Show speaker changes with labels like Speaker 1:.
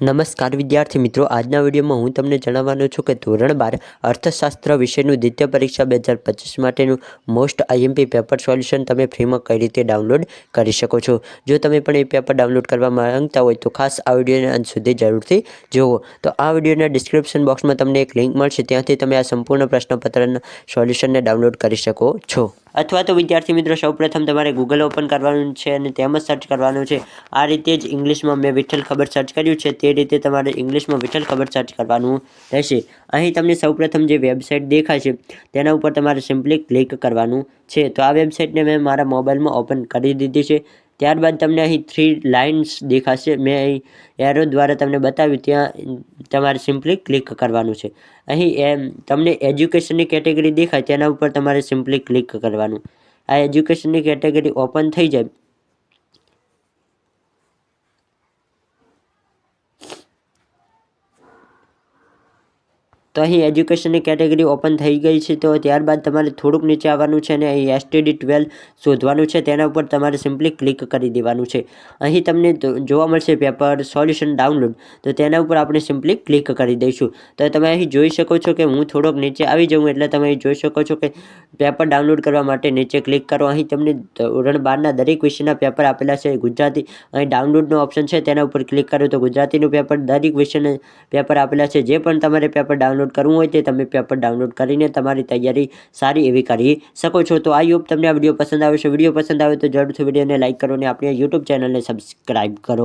Speaker 1: નમસ્કાર વિદ્યાર્થી મિત્રો, આજના વિડીયોમાં હું તમને જણાવવાનો છું કે ધોરણ 12 અર્થશાસ્ત્ર વિષયનું દ્વિતીય પરીક્ષા 2025 માટેનું મોસ્ટ આઈએમપી પેપર સોલ્યુશન તમે ફ્રીમાં કઈ રીતે ડાઉનલોડ કરી શકો છો। જો તમે પણ એ પેપર ડાઉનલોડ કરવા માંગતા હોય તો ખાસ આ વિડીયોને અંત સુધી જરૂરથી જુઓ। તો આ વિડીયોના ડિસ્ક્રિપ્શન બોક્સમાં તમને એક લિંક મળશે, ત્યાંથી તમે આ સંપૂર્ણ પ્રશ્નપત્રના સોલ્યુશનને ડાઉનલોડ કરી શકો છો। અથવા તો વિદ્યાર્થી મિત્રો, સૌપ્રથમ તમારે ગૂગલ ઓપન કરવાનું છે અને તેમાં સર્ચ કરવાનું છે। આ રીતે જ ઇંગ્લિશમાં મેં વિઠ્ઠલ ખબર સર્ચ કર્યું છે તે રીતે તમારે ઇંગ્લિશમાં વિઠ્ઠલ ખબર સર્ચ કરવાનું રહેશે। અહીં તમને સૌપ્રથમ જે વેબસાઇટ દેખાય છે તેના ઉપર તમારે સિમ્પલી ક્લિક કરવાનું છે। તો આ વેબસાઇટને મેં મારા મોબાઈલમાં ઓપન કરી દીધી છે। ત્યારબાદ તમને અહીં 3 લાઇન્સ દેખાશે, મેં અહીં એરો દ્વારા તમને બતાવ્યું, ત્યાં તમારે સિમ્પલી ક્લિક કરવાનું છે। અહીં તમને એજ્યુકેશનની કેટેગરી દેખાય તેના ઉપર તમારે સિમ્પલી ક્લિક કરવાનું। આ એજ્યુકેશનની કેટેગરી ઓપન થઈ જાય તો અહીં એજ્યુકેશનની કેટેગરી ઓપન થઈ ગઈ છે। તો ત્યારબાદ તમારે થોડુંક નીચે આવવાનું છે અને અહીં STD12 શોધવાનું છે, તેના ઉપર તમારે સિમ્પલી ક્લિક કરી દેવાનું છે। અહીં તમને જોવા મળશે પેપર સોલ્યુશન ડાઉનલોડ, તો તેના ઉપર આપણે સિમ્પલી ક્લિક કરી દઈશું। તો તમે અહીં જોઈ શકો છો કે હું થોડોક નીચે આવી જાઉં એટલે તમે અહીં જોઈ શકો છો કે પેપર ડાઉનલોડ કરવા માટે નીચે ક્લિક કરો। અહીં તમને ધોરણ 12ના દરેક વિષયના પેપર આપેલા છે। ગુજરાતી અહીં ડાઉનલોડનો ઓપ્શન છે, તેના ઉપર ક્લિક કરો તો ગુજરાતીનું પેપર, દરેક વિષયના પેપર આપેલા છે। જે પણ તમારે પેપર ડાઉનલોડ કરવું હોય તે તમે પેપર ડાઉનલોડ કરીને તમારી તૈયારી સારી એવી કરી શકો છો। તો આઈ હોપ તમને આ વિડીયો પસંદ આવ્યો છે। વિડીયો પસંદ આવે તો જરૂરથી વિડીયોને લાઇક કરો અને આપણી યુટ્યુબ ચેનલને સબસ્ક્રાઈબ કરો।